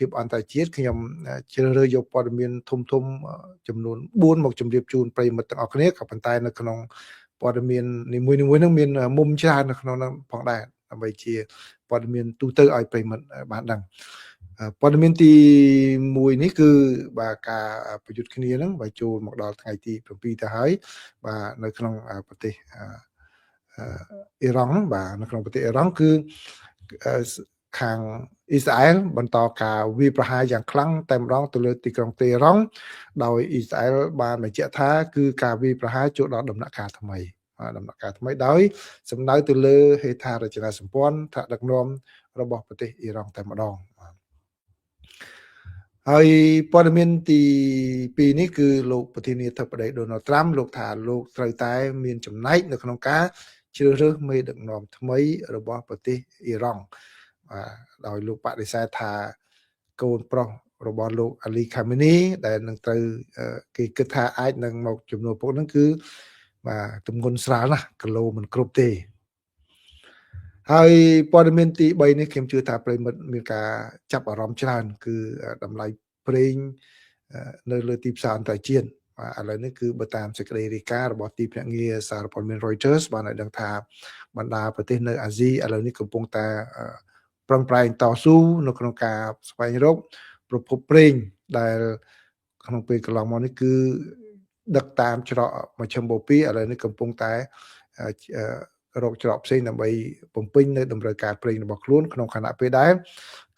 ភាពអន្តរជាតិខ្ញុំជ្រើសរើសយកព័ត៌មានធំចំនួន4មកជម្រាបជូនប្រិយមិត្តទាំងអស់គ្នាក៏ប៉ុន្តែនៅក្នុងព័ត៌មាននីមួយៗហ្នឹងមានមុំច្រើននៅក្នុងហ្នឹងផងដែរដើម្បីជាព័ត៌មានទូទៅឲ្យប្រិយមិត្តបានដឹងព័ត៌មានទី1នេះគឺបាទការប្រយុទ្ធគ្នាហ្នឹងបើចូលមកដល់ថ្ងៃទី7ទៅហើយបាទនៅក្នុងប្រទេសអ៊ីរ៉ង់បាទនៅក្នុងប្រទេសអ៊ីរ៉ង់គឺខាងអ៊ីស្រាអែលបន្តការវាយប្រហារយ៉ាងខ្លាំងតែម្ដងទៅលើទីក្រុងតេហរ៉ង់ដោយអ៊ីស្រាអែលបានបញ្ជាក់ថាគឺការវាយប្រហារចូលដល់ដំណាក់កាលថ្មីដោយសំដៅទៅលើហេដ្ឋារចនាសម្ព័ន្ធថ្នាក់ដឹកនាំរបស់ប្រទេសអ៊ីរ៉ង់តែម្ដងហើយព័ត៌មានទី2នេះគឺលោកប្រធានាធិបតី Donald Trump លោកថាលោកត្រូវតែមានចំណែកនៅក្នុងការជ្រើសរើសមេដឹកនាំថ្មីរបស់ប្រទេសអ៊ីរ៉ង់ដោយលោកបដិសេធថាកូនប្រុសរបស់លោកអាលីខាមេនីដែលនឹងត្រូវគេគិតថាអាចនឹងមកជំនួសពួកហ្នឹងគឺបាទទម្ងន់ស្រាលណាស់គីឡូមិនគ្រប់ទេហើយព័ត៌មានទី3នេះខ្ញុំជឿថាប្រិមិត្តមានការចាប់អារម្មណ៍ច្រើនគឺតម្លៃប្រេងនៅលើទីផ្សារអន្តរជាតិបាទឥឡូវនេះគឺបើតាមសេចក្តីរាយការណ៍របស់ទីភ្នាក់ងារសារព័ត៌មាន Reuters បានឲ្យដឹងថាបណ្ដាប្រទេសនៅអាស៊ីឥឡូវនេះកំពុងតែប្រឹងប្រែងតស៊ូនៅក្នុងការស្វែងរកប្រភពប្រេងដែលក្នុងពេលកន្លងមកនេះគឺដឹកតាមច្រកមជ្ឈិមបូព៌ាឥឡូវនេះកំពុងតែរកច្រកផ្សេងដើម្បីបំពេញនៅតម្រូវការប្រេងរបស់ខ្លួនក្នុងខណៈពេលដែល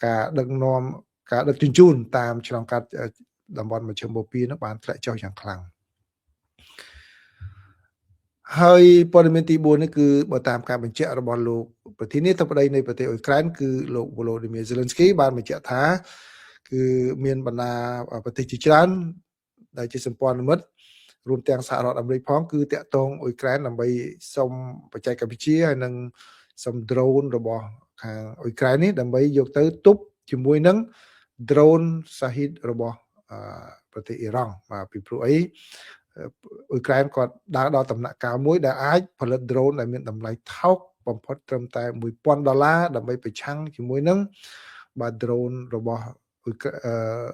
ការដឹកជញ្ជូនតាមឆ្លងកាត់តំបន់មជ្ឈិមបូព៌ានោះបានធ្លាក់ចុះយ៉ាងខ្លាំងហើយព័ត៌មានទី4នេះគឺបើតាមការបញ្ជាក់របស់លោកប្រធានាធិបតីនៃប្រទេសអ៊ុយក្រែនគឺលោក Volodymyr Zelensky បានបញ្ជាក់ថាគឺមានបណ្ដាប្រទេសជាច្រើនដែលជាសម្ព័ន្ធមិត្តរួមទាំងសហរដ្ឋអាមេរិកផងគឺតាក់ទងអ៊ុយក្រែនដើម្បីសុំបច្ចេកវិទ្យាហើយនិងសុំ drone របស់ខាងអ៊ុយក្រែននេះដើម្បីយកទៅទប់ជាមួយនឹង drone សាហ៊ីតរបស់ប្រទេសអ៊ីរ៉ង់បាទពីព្រោះអីអ៊ុយក្រែនគាត់ដើរដល់ដំណាក់កាលមួយដែលអាចផលិត drone ដែលមានតម្លៃថោកបំផុតត្រឹមតែ$1000ដើម្បីប្រឆាំងជាមួយនឹងបាទ drone របស់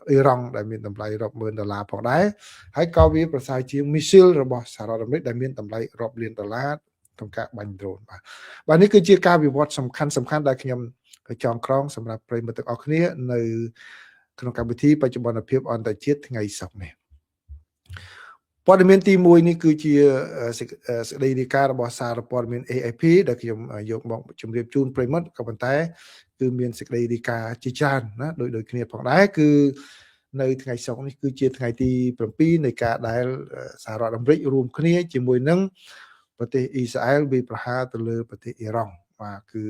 អ៊ីរ៉ង់ដែលមានតម្លៃរាប់ម៉ឺនដុល្លារផងដែរហើយក៏វាប្រសើរជាង missile របស់សហរដ្ឋអាមេរិកដែលមានតម្លៃរាប់លានដុល្លារក្នុងការបាញ់ drone បាទនេះគឺជាការវិវត្តសំខាន់ដែលខ្ញុំចងក្រងសម្រាប់ប្រិយមិត្តទាំងអស់គ្នានៅក្នុងកម្មវិធីបច្ចុប្បន្នភាពអន្តរជាតិថ្ងៃសុក្រនេះព័ត៌មានទី1នេះគឺជាសេចក្តីរាយការណ៍របស់សារព័ត៌មាន AFP ដែលខ្ញុំយកមកជម្រាបជូនប្រិយមិត្តក៏ប៉ុន្តែគឺមានសេចក្តីរាយការណ៍ជាច្រើនណាដូចគ្នាផងដែរគឺនៅថ្ងៃសុក្រនេះគឺជាថ្ងៃទី7នៃការដែលសហរដ្ឋអាមេរិករួមគ្នាជាមួយនឹងប្រទេសអ៊ីស្រាអែលវាយប្រហារទៅលើប្រទេសអ៊ីរ៉ង់បាទគឺ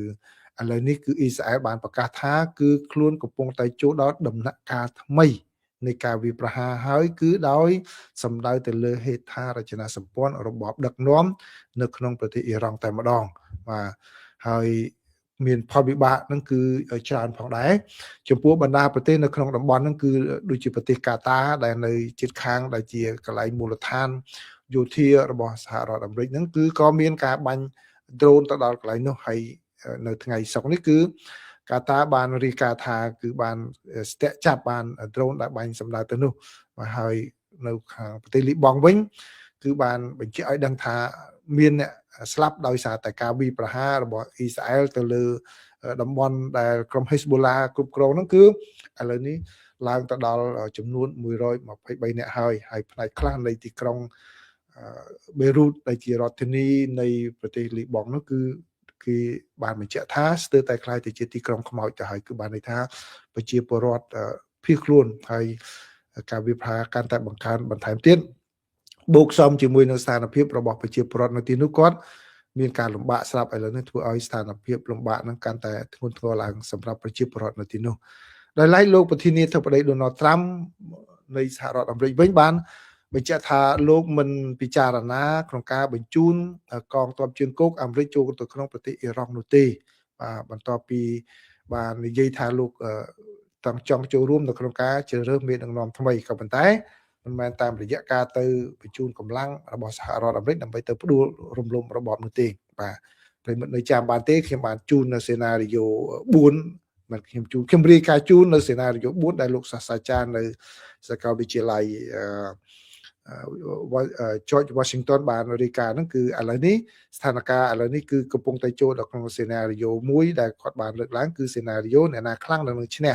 ឥឡូវនេះគឺអ៊ីស្រាអែលបានប្រកាសថាគឺខ្លួនកំពុងតែចូលដល់ដំណាក់កាលថ្មីនៃការវាយប្រហារហើយគឺដោយសំដៅទៅលើហេដ្ឋារចនាសម្ព័ន្ធរបបដឹកនាំនៅក្នុងប្រទេសអ៊ីរ៉ង់តែម្ដងបាទហើយមានផលវិបាកហ្នឹងគឺច្រើនផងដែរចំពោះបណ្ដាប្រទេសនៅក្នុងតំបន់ហ្នឹងគឺដូចជាប្រទេសកាតាដែលនៅជិតខាងដែលជាកន្លែងមូលដ្ឋានយោធារបស់សហរដ្ឋអាមេរិកហ្នឹងគឺក៏មានការបាញ់ drone ទៅដល់កន្លែងនោះហើយនៅថ្ងៃសុក្រនេះគឺកាតាបានរាយការណ៍ថាគឺបានស្ទាក់ចាប់បាន drone ដែលបាញ់សម្ដៅទៅនោះហើយនៅខាងប្រទេសលីបង់វិញគឺបានបញ្ជាក់ឲ្យដឹងថាមានអ្នកស្លាប់ដោយសារតែការវាយប្រហាររបស់អ៊ីស្រាអែលទៅលើតំបន់ដែលក្រុម Hezbollah គ្រប់គ្រងហ្នឹងគឺឥឡូវនេះឡើងទៅដល់ចំនួន123នាក់ហើយផ្នែកខ្លះនៃទីក្រុងបេរុតដែលជារដ្ឋធានីនៃប្រទេសលីបង់នោះគឺគេបានបញ្ជាក់ថាស្ទើរតែខ្លាយទៅជាទីក្រុងខ្មោចទៅហើយគឺបានន័យថាប្រជាពលរដ្ឋភៀសខ្លួនហើយការវាយប្រហារកាន់តែបង្កើនបន្ថែមទៀតបូកសំជាមួយនឹងស្ថានភាពរបស់ប្រជាពលរដ្ឋនៅទីនោះគាត់មានការលំបាកស្រាប់ឥឡូវនេះធ្វើឲ្យស្ថានភាពលំបាកហ្នឹងកាន់តែធ្ងន់ធ្ងរឡើងសម្រាប់ប្រជាពលរដ្ឋនៅទីនោះដោយឡែកលោកប្រធានាធិបតី Donald Trump នៃសហរដ្ឋអាមេរិកវិញបានបញ្ជាក់ថាលោកមិនពិចារណាក្នុងការបញ្ជូនកងទ័ពជើងគោកអាមេរិកចូលទៅក្នុងប្រទេសអ៊ីរ៉ង់នោះទេបាទបន្ទាប់ពីបាននិយាយថាលោកចង់ចូលរួមនៅក្នុងការជ្រើសរើសមេដឹកនាំថ្មីក៏ប៉ុន្តែមិនមែនតាមរយៈការទៅបញ្ជូនកម្លាំងរបស់សហរដ្ឋអាមេរិកដើម្បីទៅផ្ដួលរំលំរបបនោះទេបាទប្រិមិត្តនៅចាំបានទេខ្ញុំបានជូននៅសេណារីយ៉ូ4 มันខ្ញុំរាយការណ៍ជូននៅសេណារីយ៉ូ4ដែលលោកសាស្ត្រាចារ្យនៅសាកលវិទ្យាល័យGeorge Washington បានរាយការណ៍ហ្នឹងគឺឥឡូវនេះស្ថានភាពឥឡូវនេះគឺកំពុងតែចូលដល់ក្នុងសេណារីយ៉ូមួយដែលគាត់បានលើកឡើងគឺសេណារីយ៉ូអ្នកណាខ្លាំងនឹងឈ្នះ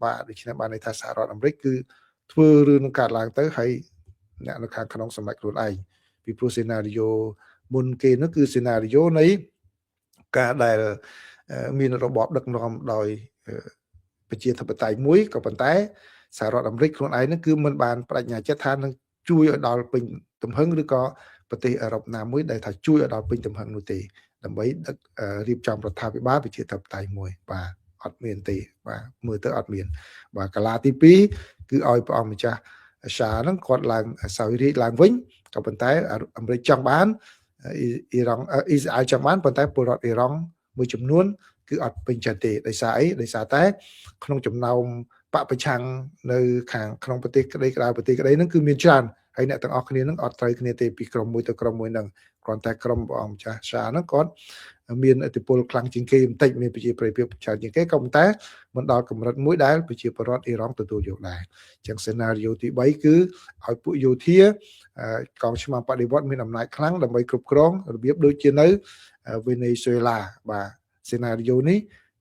បាទដូច្នេះបានន័យថាសហរដ្ឋអាមេរិកគឺធ្វើរឿងនឹងកើតឡើងទៅហើយអ្នកនៅខាងក្នុងសម្ដេចខ្លួនឯងពីព្រោះសេណារីយ៉ូមុនគេនោះគឺសេណារីយ៉ូនៃការដែលមានរបបដឹកនាំដោយប្រជាធិបតេយ្យមួយក៏ប៉ុន្តែសហរដ្ឋអាមេរិកខ្លួនឯងនឹងគឺមិនបានបដិញ្ញាចិត្តថានឹងជួយឲ្យដល់ពេញទំហឹងឬក៏ប្រទេសអឺរ៉ុបណាមួយដែលថាជួយឲ្យដល់ពេញទំហឹងនោះទេដើម្បីដឹករៀបចំរដ្ឋាភិបាលប្រជាធិបតេយ្យមួយបាទអត់មានទេបាទមើលទៅអត់មានបាទកាលាទី2គឺឲ្យព្រះអង្គម្ចាស់សាហ្នឹងគាត់ឡើងសោយរាជឡើងវិញក៏ប៉ុន្តែអាមេរិកចង់បានអ៊ីរ៉ាល់ចង់បានប៉ុន្តែពលរដ្ឋអ៊ីរ៉ង់មួយចំនួនគឺអត់ពេញចិត្តទេដោយសារអីដោយសារតែក្នុងចំណោមបពប្រឆាំងនៅខាងក្នុងប្រទេសក្តីក្រៅប្រទេសក្តីហ្នឹងគឺមានច្រើនហើយអ្នកទាំងអស់គ្នាហ្នឹងអត់ត្រូវគ្នាទេពីក្រុមមួយទៅក្រុមមួយហ្នឹងគ្រាន់តែក្រុមព្រះអង្គម្ចាស់សាហ្នឹងគាត់មានឥទ្ធិពលខ្លាំងជាងគេបន្តិចមានប្រជាប្រិយភាពច្រើនជាងគេក៏ប៉ុន្តែមិនដល់កម្រិតមួយដែលប្រជាពលរដ្ឋអ៊ីរ៉ង់ទទួលយកដែរអញ្ចឹងសេណារីយ៉ូទី3គឺឲ្យពួកយោធាកងឆ្មាំបដិវត្តមានអំណាចខ្លាំងដើម្បីគ្រប់គ្រងរបៀបដូចជានៅវេណេស៊ុយឡាបាទសេណារីយ៉ូនេះ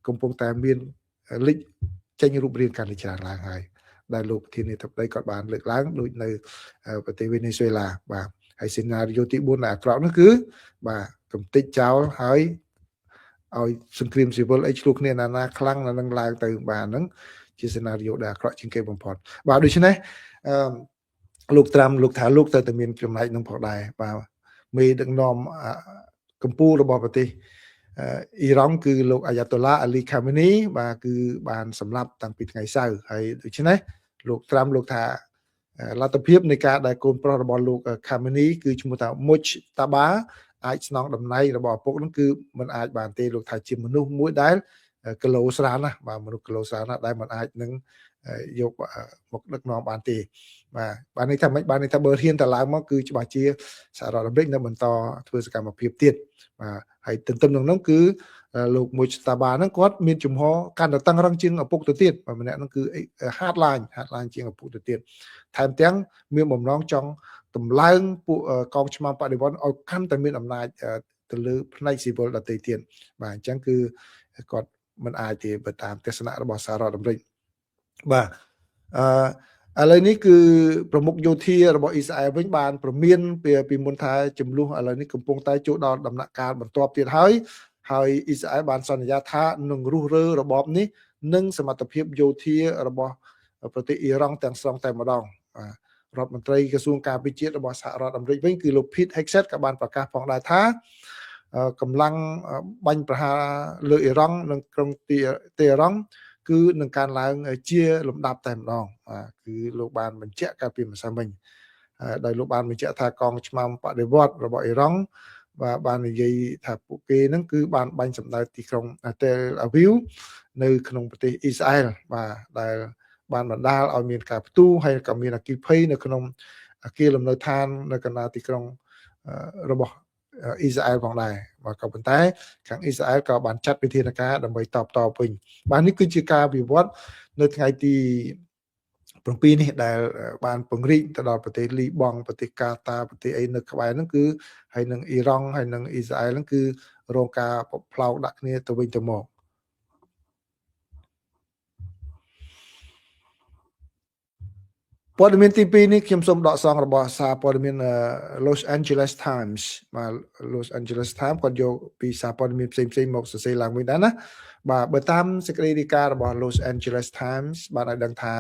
កំពុងតែមានលេចចេញរូបរាងកាន់តែច្រើនឡើងហើយដែលលោកប្រធានាធិបតីគាត់បានលើកឡើងដូចនៅប្រទេសវេណេស៊ុយឡាបាទហើយសេណារីយ៉ូទី4ដែលអាក្រក់នោះគឺបាទកំទេចចោលហើយឲ្យសង្គ្រាមស៊ីវិលអីឆ្លោះគ្នាណាខ្លាំងនឹងឡើងទៅបាទហ្នឹងជាសេណារីយ៉ូដែលអាក្រក់ជាងគេបំផុតបាទដូច្នេះលោកត្រាំលោកថាលោកទៅតែមានចំណែកនឹងផងដែរបាទមេដឹកនាំកម្ពុជារបស់ប្រទេសអ៊ីរ៉ង់គឺលោកអាយ៉ាតូឡាអាលីខាមេនីបាទគឺបានសម្លាប់តាំងពីថ្ងៃសៅរ៍ហើយដូច្នេះលោកត្រាំលោកថាលទ្ធភាពនៃការដែលកូនប្រុសរបស់លោកខាមេនីគឺឈ្មោះថាមុជតាបាអាចស្នងតំណែងរបស់ឪពុកនឹងគឺមិនអាចបានទេលោកថាជាមនុស្សមួយដែលគីឡូស្រាលណាស់បាទមនុស្សគីឡូស្រាលណាស់ដែលមិនអាចនឹងយកមកដឹកនាំបានទេបាទបានន័យថាមិនបានន័យថាបើហ៊ានតែឡើងមកគឺច្បាស់ជាសហរដ្ឋអាមេរិកនៅបន្តធ្វើសកម្មភាពទៀតបាទហើយទន្ទឹមនឹងនោះគឺលោកមួយស្តាបាហ្នឹងគាត់មានជំហរកាន់តែតឹងរឹងជាងឪពុកទៅទៀតបាទម្នាក់ហ្នឹងគឺហាត់ឡាញជាងឪពុកទៅទៀតថែមទាំងមានបំណងចង់តម្លើងពួកកងឆ្មាំបដិវត្តន៍ឲ្យកាន់តែមានអំណាចទៅលើផ្នែកស៊ីវិលដទៃទៀតបាទអញ្ចឹងគឺគាត់មិនអាចទេបើតាមទស្សនៈរបស់សហរដ្ឋអាមេរិកបាទឥឡូវនេះគឺប្រមុខយោធារបស់អ៊ីស្រាអែលវិញបានប្រមានពីមុនថាចំនួនឥឡូវនេះកំពុងតែចូលដល់ដំណាក់កាលបន្ទាប់ទៀតហើយអ៊ីស្រាអែលបានសន្យាថានឹងរុះរើរបបនេះនិងសមត្ថភាពយោធារបស់ប្រទេសអ៊ីរ៉ង់ទាំងស្រុងតែម្ដងរដ្ឋមន្ត្រីក្រសួងការពារជាតិរបស់សហរដ្ឋអាមេរិកវិញគឺលោក Pete Hegseth ក៏បានប្រកាសផងដែរថាកម្លាំងបាញ់ប្រហារលើអ៊ីរ៉ង់និងក្រុងតេហរ៉ង់គឺនឹងកើនឡើងជាលំដាប់តែម្ដងគឺលោកបានបញ្ជាក់កាលពីម្សិលមិញដោយលោកបានបញ្ជាក់ថាកងឆ្មាំបដិវត្តន៍របស់អ៊ីរ៉ង់បាននិយាយថាពួកគេហ្នឹងគឺបានបាញ់សម្ដៅទីក្រុងតេលអាវីវនៅក្នុងប្រទេសអ៊ីស្រាអែលបាទដែលបានបណ្ដាលឲ្យមានការផ្ទុះហើយក៏មានអគ្គិភ័យនៅក្នុងអគារលំនៅឋាននៅកណ្ដាលទីក្រុងរបស់អ៊ីស្រាអែលផងដែរបាទក៏ប៉ុន្តែខាងអ៊ីស្រាអែលក៏បានចាត់វិធានការដើម្បីតបតវិញបាទនេះគឺជាការវិវត្តនៅថ្ងៃទី7នេះដែលបានពង្រីកទៅដល់ប្រទេសលីបង់ប្រទេសកាតាប្រទេសអីនៅក្បែរហ្នឹងគឺហើយនឹងអ៊ីរ៉ង់ហើយនឹងអ៊ីស្រាអែលហ្នឹងគឺរងការផ្លោកដាក់គ្នាទៅវិញទៅមកព័ត៌មានទី2នេះខ្ញុំសូមដកស្រង់របស់សារព័ត៌មាន Los Angeles Times បាទ Los Angeles Times គាត់យកពីសារព័ត៌មានផ្សេងៗមកសរសេរឡើងវិញដែរណាបាទបើតាមសេចក្តីរាយការណ៍របស់ Los Angeles Times បានឲ្យដឹងថា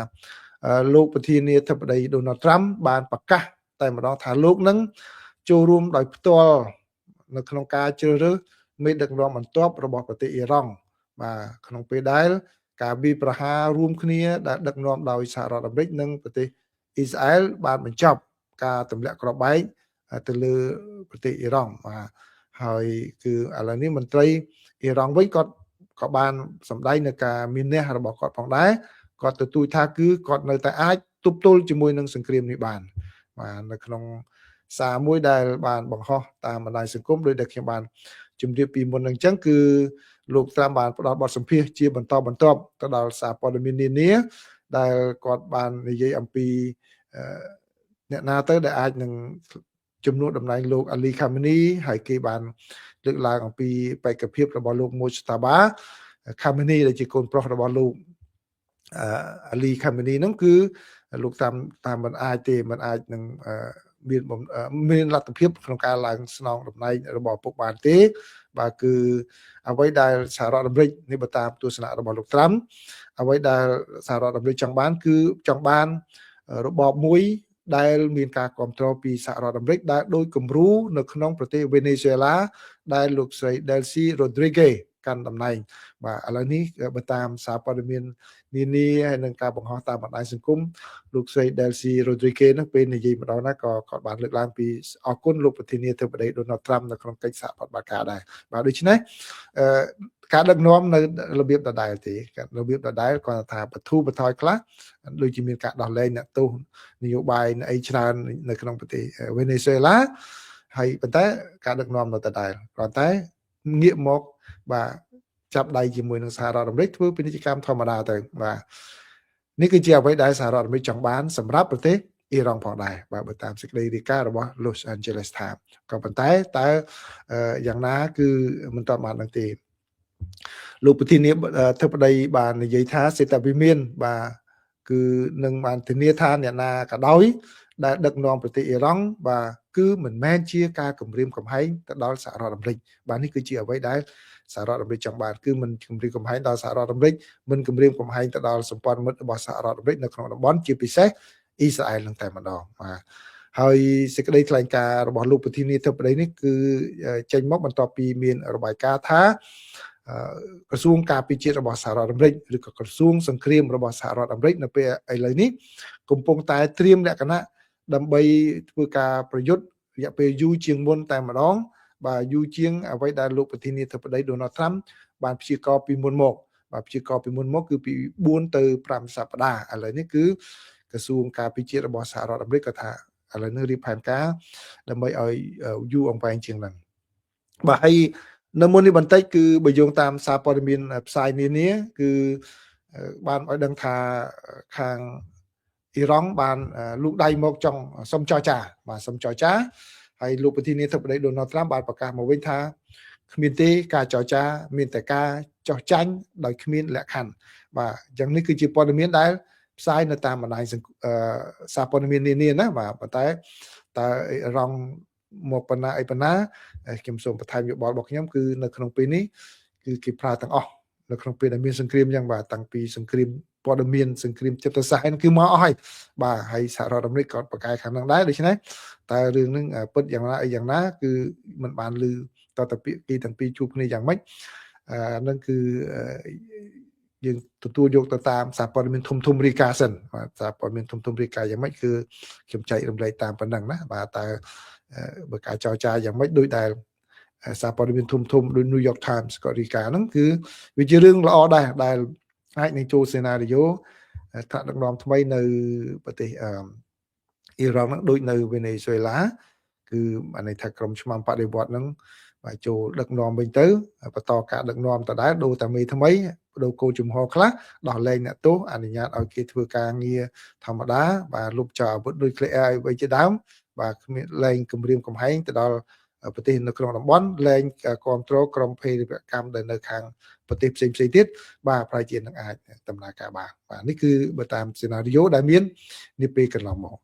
លោកប្រធានាធិបតី Donald Trump បានប្រកាសតែម្ដងថាលោកនឹងចូលរួមដោយផ្ទាល់នៅក្នុងការជ្រើសរើសមេដឹកនាំបន្ទាប់របស់ប្រទេសអ៊ីរ៉ង់បាទក្នុងពេលដែលការវាយប្រហាររួមគ្នាដែលដឹកនាំដោយសហរដ្ឋអាមេរិកនិងប្រទេសអ៊ីស្រាអែលបានបញ្ចប់ការទម្លាក់គ្រាប់បែកទៅលើប្រទេសអ៊ីរ៉ង់បាទហើយគឺឥឡូវនេះមន្ត្រីអ៊ីរ៉ង់វិញក៏បានសម្ដែងនៅការមានះរបស់គាត់ផងដែរគាត់ទទូចថាគឺគាត់នៅតែអាចទប់ទល់ជាមួយនឹងសង្គ្រាមនេះបានបាទនៅក្នុងសារមួយដែលបានបង្ហោះតាមបណ្ដាញសង្គមដោយដែលខ្ញុំបានជម្រាបពីមុនហ្នឹងអញ្ចឹងគឺ លោកត្រាំបានផ្ដល់បទសម្ភាសជាបន្តបន្ទាប់ទៅដល់សារព័ត៌មាននានាដែលគាត់បាននិយាយអំពីអ្នកណាទៅដែលអាចនឹងជំនួសតំណែងលោកអាលីខាមីនីហើយគេបានលើកឡើងអំពីបេក្ខភាពរបស់លោកមូស្តាបាខាមីនីដែលជាកូនប្រុសរបស់លោកអាលីខាមីនីហ្នឹងគឺលោកតាមមិនអាចទេមិនអាចនឹងមានលទ្ធភាពក្នុងការឡើងស្នងតំណែងរបស់ពុកបានទេបាទគឺអ្វីដែលសហរដ្ឋអាមេរិកនេះបើតាមទស្សនៈរបស់លោកត្រាំអ្វីដែលសហរដ្ឋអាមេរិកចង់បានគឺចង់បានរបបមួយដែលមានការគ្រប់គ្រងពីសហរដ្ឋអាមេរិកដែលដោយគំរូនៅក្នុងប្រទេសវេណេស៊ុយអេឡាដែលលោកស្រី Delcy Rodriguez កាន់តំណែងបាទឥឡូវនេះបើតាមសារព័ត៌មាននានាហើយនឹងការបង្ហោះតាមបណ្ដាញសង្គមលោកស្រី Delcy Rodriguez ហ្នឹងពេលនិយាយម្ដងណាក៏គាត់បានលើកឡើងពីអរគុណលោកប្រធានាធិបតី Donald Trump នៅក្នុងកិច្ចសហប្រតិបត្តិការដែរបាទដូច្នេះការដឹកនាំនៅរបៀបដដែលទេរបៀបដដែលគាត់ថាបធូរបន្ថយខ្លះដូចជាមានការដោះលែងអ្នកទោសនយោបាយអីច្រើននៅក្នុងប្រទេសវេណេស៊ុយអេឡាហើយប៉ុន្តែការដឹកនាំនៅដដែលគ្រាន់តែងាកមកបាទចាប់ដៃជាមួយនឹងសហរដ្ឋអាមេរិកធ្វើពាណិជ្ជកម្មធម្មតាទៅបាទនេះគឺជាអ្វីដែលសហរដ្ឋអាមេរិកចង់បានសម្រាប់ប្រទេសអ៊ីរ៉ង់ផងដែរបាទបើតាមសេចក្តីរាយការណ៍របស់ Los Angeles Times ក៏ប៉ុន្តែតើយ៉ាងណាគឺមិនទាន់បាននឹងទេលោកប្រធានាធិបតីបាននិយាយថាសេតវិមានបាទគឺនឹងបានធានាថាអ្នកណាក៏ដោយដែលដឹកនាំប្រទេសអ៊ីរ៉ង់បាទគឺមិនមែនជាការគំរាមកំហែងទៅដល់សហរដ្ឋអាមេរិកបាទនេះគឺជាអ្វីដែលសហរដ្ឋអាមេរិកចង់បានគឺមិនគំរាមកំហែងដល់សហរដ្ឋអាមេរិកមិនគំរាមកំហែងទៅដល់សម្ព័ន្ធមិត្តរបស់សហរដ្ឋអាមេរិកនៅក្នុងតំបន់ជាពិសេសអ៊ីស្រាអែលនឹងតែម្ដងបាទហើយសេចក្តីថ្លែងការណ៍របស់លោកប្រធានាធិបតីនេះគឺចេញមកបន្ទាប់ពីមានរបាយការណ៍ថាក្រសួងការពារជាតិរបស់សហរដ្ឋអាមេរិកឬក៏ក្រសួងសង្គ្រាមរបស់សហរដ្ឋអាមេរិកនៅពេលឥឡូវនេះកំពុងតែត្រៀមលក្ខណៈដើម្បីធ្វើការប្រយុទ្ធរយៈពេលយូរជាងមុនតែម្ដងបាទយូរជាងអ្វីដែលលោកប្រធានាធិបតី Donald Trump បានព្យាករណ៍ពីមុនមកបាទព្យាករណ៍ពីមុនមកគឺពី4ទៅ5សប្តាហ៍ឥឡូវនេះគឺក្រសួងការពារជាតិរបស់សហរដ្ឋអាមេរិកក៏ថាឥឡូវនេះរៀបផែនការដើម្បីឲ្យយូរអង្វែងជាងហ្នឹងបាទហើយនៅមុននេះបន្តិចគឺបើយោងតាមសារព័ត៌មានផ្សាយនានាគឺបានឲ្យដឹងថាខាងអ៊ីរ៉ង់បានលូកដៃមកចង់សុំចរចាបាទសុំចរចាហើយលោកប្រធានាធិបតី Donald Trump បានប្រកាសមកវិញថាគ្មានទេការចរចាមានតែការចោះចាញ់ដោយគ្មានលក្ខខណ្ឌបាទអញ្ចឹងនេះគឺជាព័ត៌មានដែលផ្សាយនៅតាមបណ្ដាញសារព័ត៌មាននានាណាបាទប៉ុន្តែតើអ៊ីរ៉ង់មកប៉ុណ្ណាអីប៉ុណ្ណាខ្ញុំសូមបន្ថែមយោបល់របស់ខ្ញុំគឺនៅក្នុងពេលនេះគឺគេប្រើទាំងអស់នៅក្នុងពេលដែលមានសង្គ្រាមអញ្ចឹងបាទតាំងពីសង្គ្រាមព័ត៌មានសង្គ្រាមចិត្តសាស្ត្រគឺមកអស់ហើយបាទហើយសហរដ្ឋអាមេរិកក៏ប្រកែកខាងហ្នឹងដែរដូច្នេះតើរឿងហ្នឹងពិតយ៉ាងណាអីយ៉ាងណាគឺมันបានឮតទៅពាក្យពីទាំងពីរជួបគ្នាយ៉ាងម៉េចហ្នឹងគឺយើងទទួលយកទៅតាមសារព័ត៌មានធំរាយការណ៍សិនបាទសារព័ត៌មានធំរាយការណ៍យ៉ាងម៉េចគឺខ្ញុំចែករំលែកតាមប៉ុណ្ណឹងណាបាទតើបើការចរចាយ៉ាងម៉េចដោយដែលសារព័ត៌មានធំដូច New York Times ក៏រាយការណ៍ហ្នឹងគឺវាជារឿងល្អដែរដែលអាចនឹងចូលសេណារីយ៉ូថ្នាក់ដឹកនាំថ្មីនៅប្រទេសអ៊ីរ៉ង់ហ្នឹងដូចនៅវេណេស៊ុយអេឡាគឺបានន័យថាក្រុមឆ្មាំបដិវត្តន៍ហ្នឹងបាទចូលដឹកនាំវិញទៅបន្តការដឹកនាំដដែលដូរតែមេថ្មីដូរគោលជំហរខ្លះដោះលែងអ្នកទោសអនុញ្ញាតឲ្យគេធ្វើការងារធម្មតាបាទលុបចោលអាវុធដូច clear ឲ្យវិញជាដើមបាទគ្មានលែងគម្រាមកំហែងទៅដល់ប្រទេសនៅក្នុងតំបន់លែងគ្រប់គ្រងក្រុមភេរវកម្មដែលនៅខាងប្រទេសផ្សេងទៀតបាទប្រហែលជានឹងអាចដំណើរការបានបាទនេះគឺបើតាមសេណារីយ៉ូដែលមាននាពេលកន្លងមក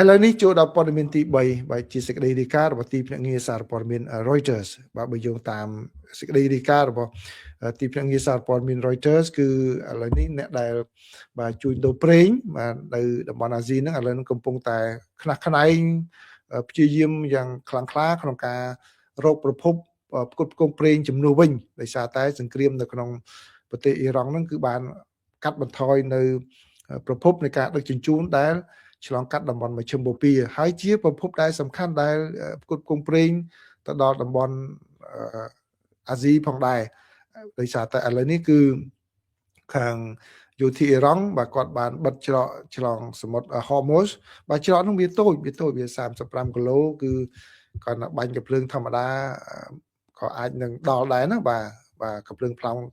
ឥឡូវនេះចូលដល់ព័ត៌មានទី3បាទជាសេចក្តីរាយការណ៍របស់ទីភ្នាក់ងារសារព័ត៌មាន Reuters បាទបើយោងតាមសេចក្តីរាយការណ៍របស់ទីភ្នាក់ងារសារព័ត៌មាន Reuters គឺឥឡូវនេះអ្នកដែលបាទជួញដូរប្រេងបាទនៅតំបន់អាស៊ីហ្នឹងឥឡូវនេះកំពុងតែខ្នះខ្នែងព្យាយាមយ៉ាងខ្លាំងក្លាក្នុងការរកប្រភពផ្គត់ផ្គង់ប្រេងជំនួសវិញដោយសារតែសង្គ្រាមនៅក្នុងប្រទេសអ៊ីរ៉ង់ហ្នឹងគឺបានកាត់បន្ថយនៅប្រភពនៃការដឹកជញ្ជូនដែលឆ្លងកាត់តំបន់មជ្ឈិមបូព៌ាហើយជាប្រភពដែលសំខាន់ដែលផ្គត់ផ្គង់ប្រេងទៅដល់តំបន់អាស៊ីផងដែរដោយសារតែឥឡូវនេះគឺខាងយោធាអ៊ីរ៉ង់បាទគាត់បានបិទច្រកឆ្លងសមុទ្រ Hormuz បាទច្រកនោះវាតូចវា35គីឡូគឺ còn bánh cặp lương thầm đá có ai nâng đo đáy nó và cặp lương plong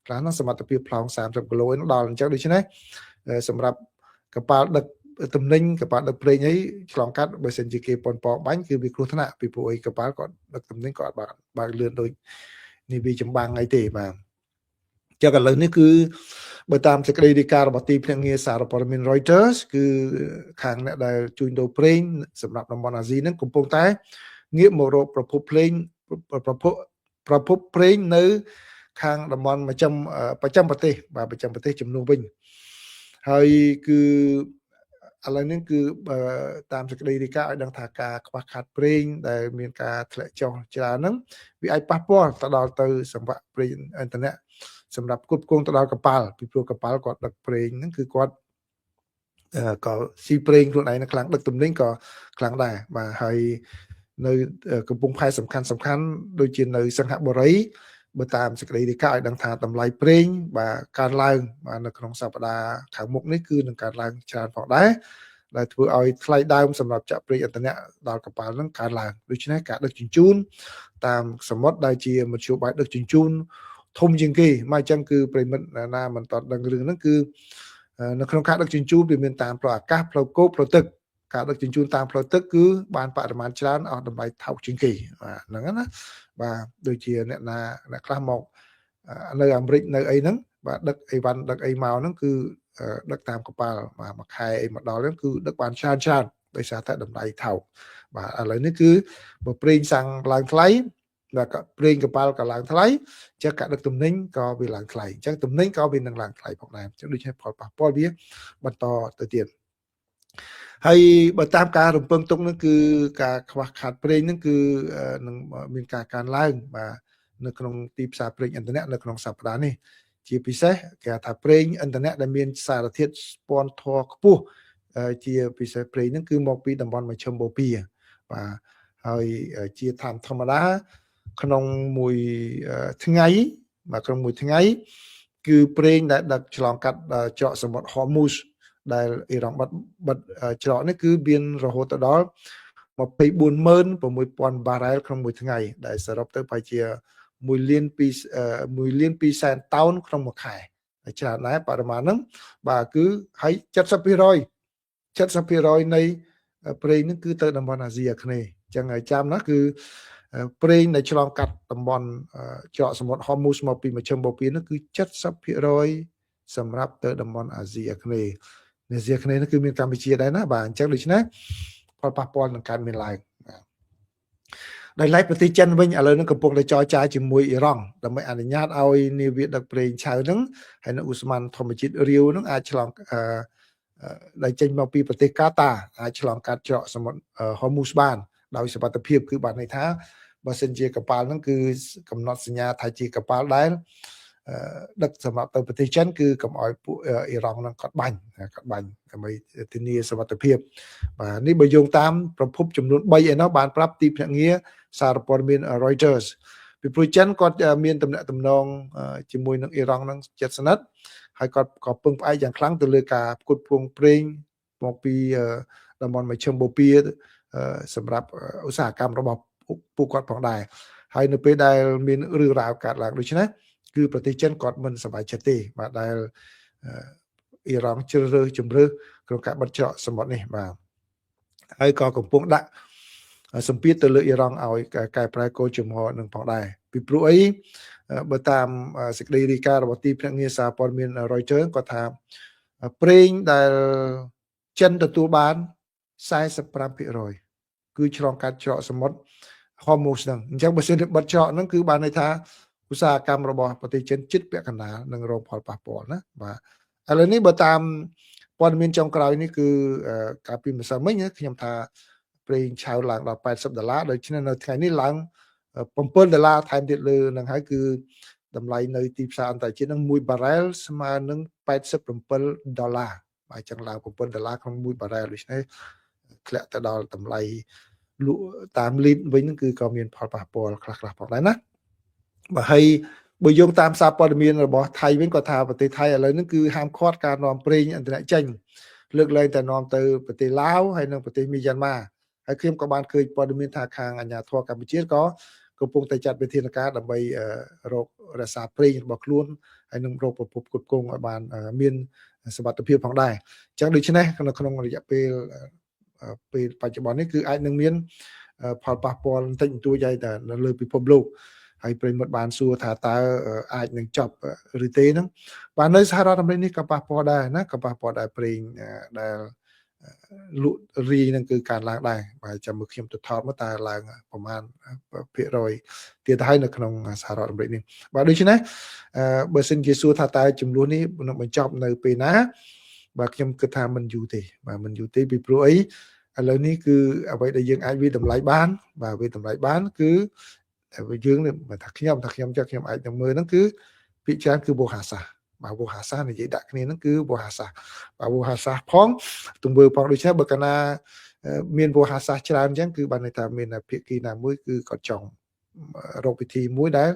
là nó sẽ mặt tập plong 30 kg nó đo lên chắc đi chứ đấy sầm rập cặp ba đực tầm ninh cặp ba đực play ấy lòng cắt bởi sinh chỉ kê pon pon bánhคือbịครูธนะ bị bụi cặp ba còn đực tầm ninh còn bạn lượn đôiนี่bị chấm băng ngay tệ mà cho cả lầnนี้คือបើតាមសេចក្តីរាយការណ៍របស់ទីភ្នាក់ងារសារព័ត៌មាន Reuters គឺខាងអ្នកដែលជួញដូរប្រេងសម្រាប់តំបន់អាស៊ីហ្នឹងកំពុងតែងាកមករកប្រភពប្រេងនៅខាងតំបន់ប្រចាំប្រទេសបាទប្រចាំប្រទេសចំនួនវិញហើយគឺឥឡូវនេះគឺតាមសេចក្តីរាយការណ៍ឲ្យដឹងថាការខ្វះខាតប្រេងដែលមានការធ្លាក់ចុះច្រើនហ្នឹងវាអាចប៉ះពាល់ទៅដល់ទៅសង្វាក់ប្រេងឥន្ធនៈសម្រាប់គ្រប់គ្រងទៅដល់កប៉ាល់ពីព្រោះកប៉ាល់គាត់ដឹកប្រេងហ្នឹងគឺគាត់ក៏ស៊ីប្រេងខ្លួនឯងនៅខ្លាំងដឹកទំនិញក៏ខ្លាំងដែរបាទហើយនៅកំពង់ផែសំខាន់ដូចជានៅសង្ហបុរីបើតាមសេចក្តីរាយការណ៍ឲ្យដឹងថាតម្លៃប្រេងបាទកើនឡើងបាទនៅក្នុងសប្តាហ៍ខាងមុខនេះគឺនឹងកើនឡើងច្រើនផងដែរដែលធ្វើឲ្យថ្លៃដើមសម្រាប់ចាក់ប្រេងឥន្ធនៈដល់កប៉ាល់ហ្នឹងកើនឡើងដូច្នេះការដឹកជញ្ជូនតាមសមុទ្រដែលជាមធ្យោបាយដឹកជញ្ជូនធំជាងគេមកអញ្ចឹងគឺប្រិមិត្តណាមិនតដឹងរឿងហ្នឹងគឺនៅក្នុងការដឹកជញ្ជូនវាមានតាមផ្លូវអាកាសផ្លូវគោកផ្លូវទឹកការដឹកជញ្ជូនតាមផ្លូវទឹកគឺបានបរិមាណច្រើនអស់តម្លៃថោកជាងគេបាទហ្នឹងណាបាទដូចជាអ្នកខ្លះមកនៅអាមេរិកនៅអីហ្នឹងបាទដឹកអីវ៉ាន់ដឹកអីមកហ្នឹងគឺដឹកតាមកប៉ាល់បាទមួយខែអីមកដល់ហ្នឹងគឺដឹកបានច្រើនដោយសារតែតម្លៃថោកបាទឥឡូវនេះគឺបើប្រេងសាំងឡើងថ្លៃvà cả prênh cả bao cả làng thái chắc cả được tùm ninh có vì làng thái chắc tùm ninh có vì năng làng thái hoặc này chắc được hay bỏ biết bắt to từ tiền hay bật tam ca rồng bông tung nó cứ cả khát prênh nó cứ mình cả can lang và nó không tìm xa prênh internet nó không sập đá này chỉ vì thế cả thà prênh internet là miền xa là thiết spawn thọ pu chỉ vì thế prênh nó cứ một pi đầm bòn mà châm bồ pi vàហើយជាតាមធម្មតាក្នុងមួយថ្ងៃបាទក្នុងមួយថ្ងៃគឺប្រេងដែលដឹកឆ្លងកាត់ច្រកសមុទ្រ Hormuz ដែលអ៊ីរ៉ង់បាត់ច្រកនេះគឺមានរហូតដល់ 246,000 បារ៉ែលក្នុងមួយថ្ងៃដែលសរុបទៅប្រហែលជា1លាន2សែនតោនក្នុងមួយខែច្រើនដែរបរិមាណហ្នឹងបាទគឺហើយ70% នៃប្រេងហ្នឹងគឺទៅតំបន់អាស៊ីអាគ្នេយ៍ចឹងហើយចាំណាគឺប្រេងដែលឆ្លងកាត់តំបន់ច្រកសមុទ្រ Hormuz មកពីមជ្ឈិមបូព៌ានោះគឺ 70% សម្រាប់ទៅតំបន់អាស៊ីអាគ្នេយ៍អាស៊ីអាគ្នេយ៍នោះគឺមានកម្ពុជាដែរណាបាទអញ្ចឹងដូច្នេះផលប៉ះពាល់នឹងកើតមានឡើងដោយឡែកប្រទេសចិនវិញឥឡូវនេះកំពុងតែចរចាជាមួយអ៊ីរ៉ង់ដើម្បីអនុញ្ញាតឲ្យនាវាដឹកប្រេងឆៅហ្នឹងហើយនៅឧស្ម័នធម្មជាតិរាវហ្នឹងអាចឆ្លងដែលចេញមកពីប្រទេសកាតាអាចឆ្លងកាត់ច្រកសមុទ្រ Hormuz បានដោយសុវត្ថិភាពគឺបានន័យថាបើសិនជាកប៉ាល់ហ្នឹងគឺកំណត់សញ្ញាថាជាកប៉ាល់ដែលដឹកសម្រាប់ទៅប្រទេសចិនគឺកុំឲ្យពួកអ៊ីរ៉ង់ហ្នឹងគាត់បាញ់ដើម្បីធានាសុវត្ថិភាពបាទនេះបើយោងតាមប្រភពចំនួន3ឯណោះបានប្រាប់ទីភ្នាក់ងារសារព័ត៌មាន Reuters ពីព្រោះចិនគាត់មានទំនាក់ទំនងជាមួយនឹងអ៊ីរ៉ង់ហ្នឹងជិតស្និទ្ធហើយគាត់ក៏ពឹងផ្អែកយ៉ាងខ្លាំងទៅលើការផ្គត់ផ្គង់ប្រេងមកពីតំបន់មជ្ឈិមបូព៌ាសម្រាប់ឧស្សាហកម្មរបស់ពួកគាត់ផងដែរហើយនៅពេលដែលមានរឿងរ៉ាវកើតឡើងដូច្នេះគឺប្រទេសចិនគាត់មិនសប្បាយចិត្តទេបាទដែលអ៊ីរ៉ង់ជ្រើសរើសជំរឿសក្នុងការបិទច្រកសមុទ្រនេះបាទហើយក៏កំពុងដាក់សម្ពាធទៅលើអ៊ីរ៉ង់ឲ្យកែប្រែគោលជំហរនឹងផងដែរពីព្រោះអីបើតាមសេចក្តីរាយការណ៍របស់ទីភ្នាក់ងារសារព័ត៌មាន Reuters គាត់ថាប្រេងដែលចិនទទួលបាន 45% គឺឆ្លងកាត់ច្រកសមុទ្រ Hormuz ហ្នឹងអញ្ចឹងបើសិនជាបិទច្រកហ្នឹងគឺបានន័យថាឧស្សាហកម្មរបស់ប្រទេសចិនជិតពាក់កណ្ដាលនឹងរងផលប៉ះពាល់ណាបាទឥឡូវនេះបើតាមព័ត៌មានចុងក្រោយនេះគឺកាលពីម្សិលមិញខ្ញុំថាប្រេងឆៅឡើងដល់$80ដូច្នេះនៅថ្ងៃនេះឡើង$7ថែមទៀតលើនឹងហើយគឺតម្លៃនៅទីផ្សារអន្តរជាតិនឹង1បារ៉ែលស្មើនឹង$87បាទអញ្ចឹងឡើង$7ក្នុង1បារ៉ែលដូច្នេះធ្លាក់ទៅដល់តម្លៃលក់តាមលីត្រវិញគឺក៏មានផលប៉ះពាល់ខ្លះៗផងដែរណាបាទហើយបើយោងតាមសារព័ត៌មានរបស់ថៃវិញក៏ថាប្រទេសថៃឥឡូវនេះគឺហាមឃាត់ការនាំប្រេងឥន្ធនៈចេញលើកលែងតែនាំទៅប្រទេសឡាវហើយនិងប្រទេសមីយ៉ាន់ម៉ា ហើយខ្ញុំក៏បានឃើញព័ត៌មានថាខាងអាជ្ញាធរកម្ពុជាក៏កំពុងតែចាត់វិធានការដើម្បីរករក្សាប្រេងរបស់ខ្លួនហើយនឹងរកប្រភពគ្រប់គ្រងឲ្យបានមានសុវត្ថិភាពផងដែរអញ្ចឹងដូច្នេះក្នុងរយៈពេលបច្ចុប្បន្ននេះគឺអាចនឹងមានផលប៉ះពាល់បន្តិចបន្តួចហើយតែនៅលើពិភពលោកហើយប្រិមត្តបានសួរថាតើអាចនឹងចប់ឬទេហ្នឹងបាទនៅសហរដ្ឋអាមេរិកនេះក៏ប៉ះពាល់ដែរណាក៏ប៉ះពាល់ដែរប្រេងដែលលក់រីហ្នឹងគឺការឡើងដែរបាទចាំមើលខ្ញុំទៅថតមកតើឡើងប្រមាណភាគរយទៀតទៅហើយនៅក្នុងសហរដ្ឋអាមេរិកនេះបាទដូច្នេះបើសិនជាសួរថាតើចំនួននេះនឹងបញ្ចប់នៅពេលណាបាទខ្ញុំគិតថាមិនយូរទេបាទមិនយូរទេពីព្រោះអីឥឡូវនេះគឺអ្វីដែលយើងអាចវិតម្លៃបានបាទវិតម្លៃបានគឺយើងមិនថាខ្ញុំចឹងខ្ញុំអាចនឹងមើលហ្នឹងគឺពិចារណាគឺវោហាសាសបាទវោហាសាសនិយាយដាក់គ្នាហ្នឹងគឺវោហាសាសបាទវោហាសាសផងទង្វើផងដូច្នេះបើកាលណាមានវោហាសាសច្រើនអញ្ចឹងគឺបានន័យថាមានភាគីណាមួយគឺគាត់ចង់រកវិធីមួយដែល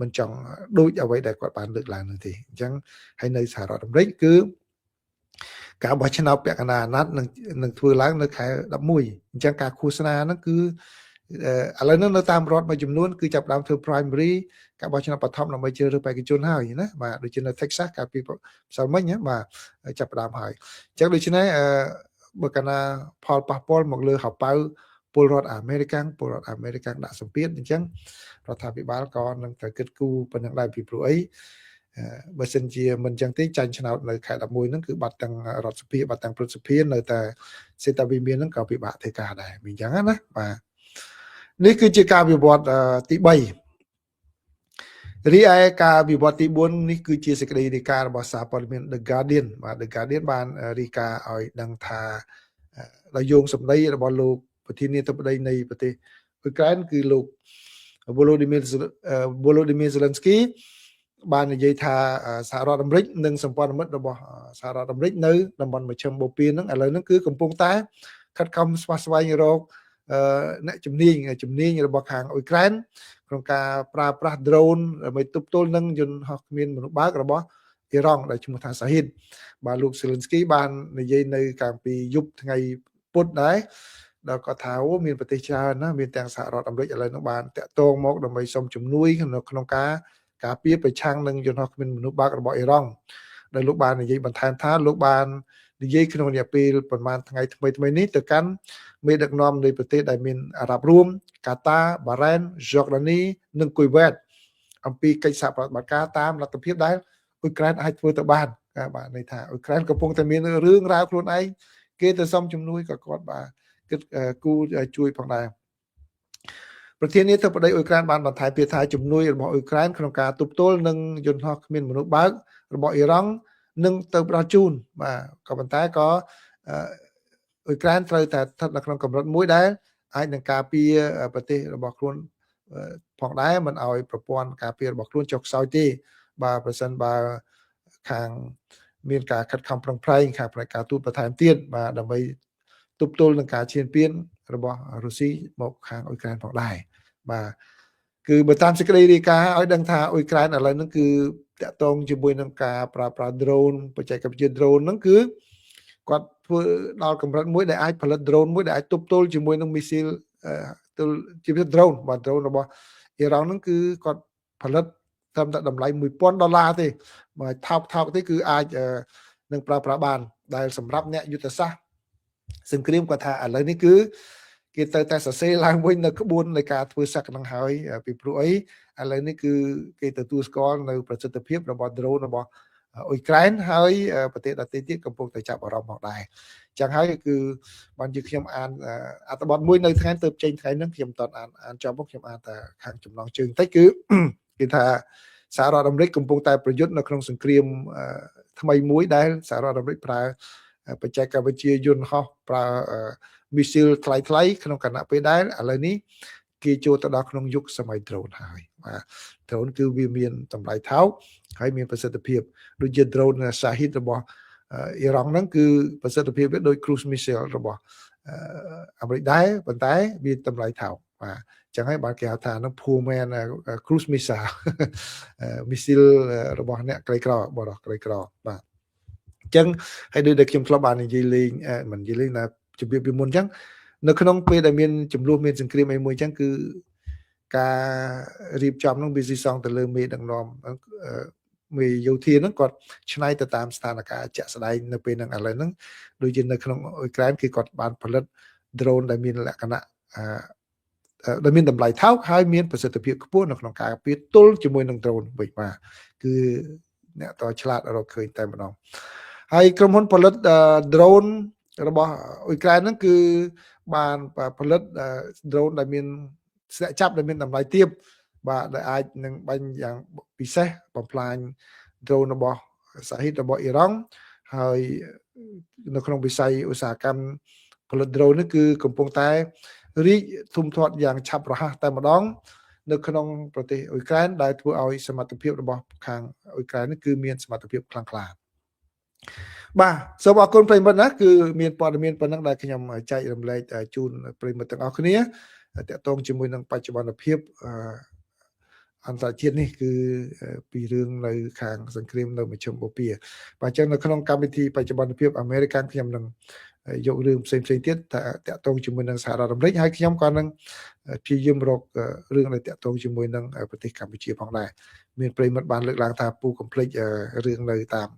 មិនចង់ដូចអ្វីដែលគាត់បានលើកឡើងនោះទេអញ្ចឹងហើយនៅសហរដ្ឋអាមេរិកគឺការបោះឆ្នោតពាក់កណ្ដាលអាណត្តិនឹងធ្វើឡើងនៅខែ11អញ្ចឹងការឃោសនាហ្នឹងគឺឥឡូវនេះនៅតាមរដ្ឋមួយចំនួនគឺចាប់ផ្ដើមធ្វើ primary ការបោះឆ្នោតបឋមដើម្បីជ្រើសរើសបេក្ខជនហើយណាបាទដូចជានៅ Texas កាលពីផ្សាល់មិញណាបាទចាប់ផ្ដើមហើយអញ្ចឹងដូច្នេះបើកាលណាផលប៉ះពាល់មកលើហៅប៉ៅពលរដ្ឋអាមេរិកដាក់សម្ពាធអញ្ចឹងរដ្ឋាភិបាលក៏នឹងត្រូវគិតគូរប៉ុណ្ណឹងដែរពីព្រោះអីបើសិនជាមិនចឹងទេចាញ់ឆ្នោតនៅខែ11ហ្នឹងគឺបាត់ទាំងរដ្ឋសភាបាត់ទាំងព្រឹទ្ធសភានៅតែសេតាវិមានហ្នឹងក៏ពិបាកធ្វើការដែរអញ្ចឹងណាបាទនេះគឺជាការវិវត្តទី3រីឯការវិវត្តទី4នេះគឺជាសេចក្តីរាយការណ៍របស់សារព័ត៌មាន The Guardian បាទ The Guardian បានរាយការណ៍ឲ្យដឹងថាដោយយោងសម្ដីរបស់លោកប្រធានាធិបតីនៃប្រទេសអ៊ុយក្រែនគឺលោក Volodymyr Zelensky បាននិយាយថាសហរដ្ឋអាមេរិកនិងសម្ព័ន្ធមិត្តរបស់សហរដ្ឋអាមេរិកនៅតំបន់មជ្ឈិមបូព៌ាហ្នឹងឥឡូវហ្នឹងគឺកំពុងតែខិតខំស្វះស្វែងរកអ្នកជំនាញរបស់ខាងអ៊ុយក្រែនក្នុងការប្រើប្រាស់ drone ដើម្បីទប់ទល់នឹងយន្តហោះគ្មានមនុស្សបើករបស់អ៊ីរ៉ង់ដែលឈ្មោះថាសាហ៊ីតបាទលោក Zelensky បាននិយាយនៅកាលពីយប់ថ្ងៃពុធដែរដល់គាត់ថាមានប្រទេសច្រើនណាមានទាំងសហរដ្ឋអាមេរិកឥឡូវនោះបានតាក់ទងមកដើម្បីសុំជំនួយក្នុងការពារប្រឆាំងនឹងយន្តហោះគ្មានមនុស្សបើករបស់អ៊ីរ៉ង់ដែលលោកបាននិយាយបន្ថែមថាលោកបាននិយាយក្នុងរយៈពេលប្រហែលថ្ងៃថ្មីនេះទៅកាន់មេដឹកនាំនៃប្រទេសដែលមានអារ៉ាប់រួមកាតាបារ៉ែនយ៉ូដានីនិងគុយវ៉េតអំពីកិច្ចសហប្រតិបត្តិការតាមលទ្ធភាពដែលអ៊ុយក្រែនអាចធ្វើទៅបានបាទន័យថាអ៊ុយក្រែនកំពុងតែមានរឿងរ៉ាវខ្លួនឯងគេទៅសុំជំនួយក៏គាត់បាទគិតគូជួយផងដែរប្រធានាធិបតីអ៊ុយក្រែនបានបន្ថែមទៀតថាជំនួយរបស់អ៊ុយក្រែនក្នុងការទប់ទល់នឹងយន្តហោះគ្មានមនុស្សបើករបស់អ៊ីរ៉ង់នឹងទៅផ្ដល់ជូនបាទក៏ប៉ុន្តែក៏អ៊ុយក្រែនត្រូវតែស្ថិតនៅក្នុងកម្រិតមួយដែលអាចនឹងការពារប្រទេសរបស់ខ្លួនផងដែរមិនឲ្យប្រព័ន្ធការពាររបស់ខ្លួនចុះខ្សោយទេបាទប្រសិនបើខាងមានការខិតខំប្រឹងប្រែងខាងផ្នែកការទូតបន្ថែមទៀតបាទដើម្បីទប់ទល់នឹងការឈានពានរបស់រុស្ស៊ីមកខាងអ៊ុយក្រែនផងដែរបាទគឺបើតាមសេចក្តីរាយការណ៍ឲ្យដឹងថាអ៊ុយក្រែនឥឡូវហ្នឹងគឺតាក់ទងជាមួយនឹងការប្រើប្រាស់ drone បច្ចេកវិទ្យា drone ហ្នឹងគឺគាត់ធ្វើដល់កម្រិតមួយដែលអាចផលិត drone មួយដែលអាចទប់ទល់ជាមួយនឹង missile ទល់ជា drone បាទ drone របស់អ៊ីរ៉ង់ហ្នឹងគឺគាត់ផលិតត្រឹមតែតម្លៃ$1000ទេបាទថោកទេគឺអាចនឹងប្រើប្រាស់បានដែលសម្រាប់អ្នកយុទ្ធសាស្ត្រសង្គ្រាមគាត់ថាឥឡូវនេះគឺគេទៅតែសរសេរឡើងវិញនៅក្បួននៃការធ្វើសឹកហ្នឹងហើយពីព្រោះអីឥឡូវនេះគឺគេទទួលស្គាល់នៅប្រសិទ្ធភាពរបស់ drone របស់អ៊ុយក្រែនហើយប្រទេសដទៃទៀតកំពុងតែចាប់អារម្មណ៍ផងដែរចឹងហើយគឺបានជាខ្ញុំអានអត្ថបទមួយនៅថ្ងៃទៅចេញថ្ងៃហ្នឹងខ្ញុំតអានចប់មកខ្ញុំអានតែខាងចំណងជើងតិចគឺគេថាសហរដ្ឋអាមេរិកកំពុងតែប្រយុទ្ធនៅក្នុងសង្គ្រាមថ្មីមួយដែលសហរដ្ឋអាមេរិកប្រើបច្ចេកវិទ្យាយន្តហោះប្រើmissile ថ្លៃក្នុងគណៈពេលដែលឥឡូវនេះគេចូលទៅដល់ក្នុងយុគសម័យ drone ហើយបាទ drone គឺវាមានតម្លៃថោកហើយមានប្រសិទ្ធភាពដូចជា drone Shahid របស់អ៊ីរ៉ង់ហ្នឹងគឺប្រសិទ្ធភាពវាដូច cruise missile របស់អាមេរិកដែរប៉ុន្តែវាតម្លៃថោកបាទអញ្ចឹងហើយបានគេហៅថាហ្នឹង poor man cruise missile missile របស់អ្នកក្រីក្របាទអញ្ចឹងហើយដូចដែលខ្ញុំធ្លាប់បាននិយាយលេងមិននិយាយលេងណាជំរាបពីមុនអញ្ចឹង នៅក្នុងពេលដែលមានចំនួនមានសង្គ្រាមអីមួយអញ្ចឹងគឺការរៀបចំនឹងវាស៊ីសងទៅលើមេដឹកនាំមេយោធាហ្នឹងគាត់ឆ្នៃទៅតាមស្ថានភាពជាក់ស្ដែងនៅពេលហ្នឹងឥឡូវហ្នឹងដូចជានៅក្នុងអ៊ុយក្រែនគឺគាត់បានផលិត drone ដែលមានលក្ខណៈដែលមានតម្លៃថោកហើយមានប្រសិទ្ធភាពខ្ពស់នៅក្នុងការពារទល់ជាមួយនឹង drone វិញបាទគឺអ្នកតឆ្លាតរកឃើញតែម្ដងហើយក្រុមហ៊ុនផលិត drone របស់អ៊ុយក្រែនហ្នឹងគឺបានផលិត drone ដែលមានស្នាក់ចាប់ដែលមានតម្លៃទាបបាទដែលអាចនឹងបាញ់យ៉ាងពិសេសបំផ្លាញ drone របស់សហជីពរបស់អ៊ីរ៉ង់ហើយនៅក្នុងវិស័យឧស្សាហកម្មផលិត drone នេះគឺកំពុងតែរីកធំធាត់យ៉ាងឆាប់រហ័សតែម្ដងនៅក្នុងប្រទេសអ៊ុយក្រែនដែលធ្វើឲ្យសមត្ថភាពរបស់ខាងអ៊ុយក្រែននេះគឺមានសមត្ថភាពខ្លាំងក្លាបាទសូមអរគុណប្រិយមិត្តណាគឺមានព័ត៌មានប៉ុណ្ណឹងដែលខ្ញុំចែករំលែកជូនប្រិយមិត្តទាំងអស់គ្នាតកតងជាមួយនឹងបច្ចុប្បន្នភាពអន្តរជាតិនេះគឺពីរឿងនៅខាងសង្គ្រាមនៅមជ្ឈិមបូព៌ាបាទអញ្ចឹងនៅក្នុងកម្មវិធីបច្ចុប្បន្នភាពអាមេរិកខ្ញុំនឹងយករឿងផ្សេងៗទៀតតកតងជាមួយនឹងសហរដ្ឋអាមេរិកហើយខ្ញុំក៏នឹងព្យាយាមរករឿងដែលតកតងជាមួយនឹងប្រទេសកម្ពុជាផងដែរមានប្រិយមិត្តបានលើកឡើងថាពូកុំភ្លេចរឿងនៅតាម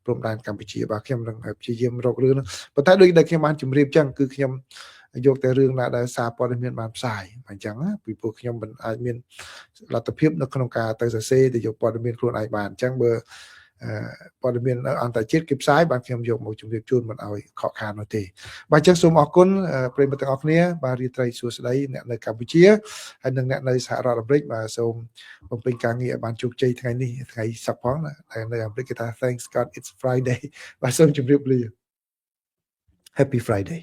ព្រំដែនកម្ពុជាបាទខ្ញុំនឹងព្យាយាមរករឿងហ្នឹងប៉ុន្តែដូចដែលខ្ញុំបានជម្រាបចឹងគឺខ្ញុំយកតែរឿងណាដែលសារព័ត៌មានបានផ្សាយអញ្ចឹងពីព្រោះខ្ញុំមិនអាចមានលទ្ធភាពនៅក្នុងការទៅសរសេរទៅយកព័ត៌មានខ្លួនឯងបានអញ្ចឹងបើព័ត៌មានអន្តរជាតិគេផ្សាយបានខ្ញុំយកមកជម្រាបជូនមិនឲ្យខកខាននោះទេបាទអញ្ចឹងសូមអរគុណប្រិយមិត្តទាំងអស់គ្នាបាទរាត្រីសួស្តីអ្នកនៅកម្ពុជាហើយនិងអ្នកនៅសហរដ្ឋអាមេរិកបាទសូមបំពេញការងារឲ្យបានជោគជ័យថ្ងៃនេះថ្ងៃសប្តាហ៍ណាហើយនៅអាមេរិកគេថា Thanks God it's Friday បាទសូមជម្រាបលា Happy Friday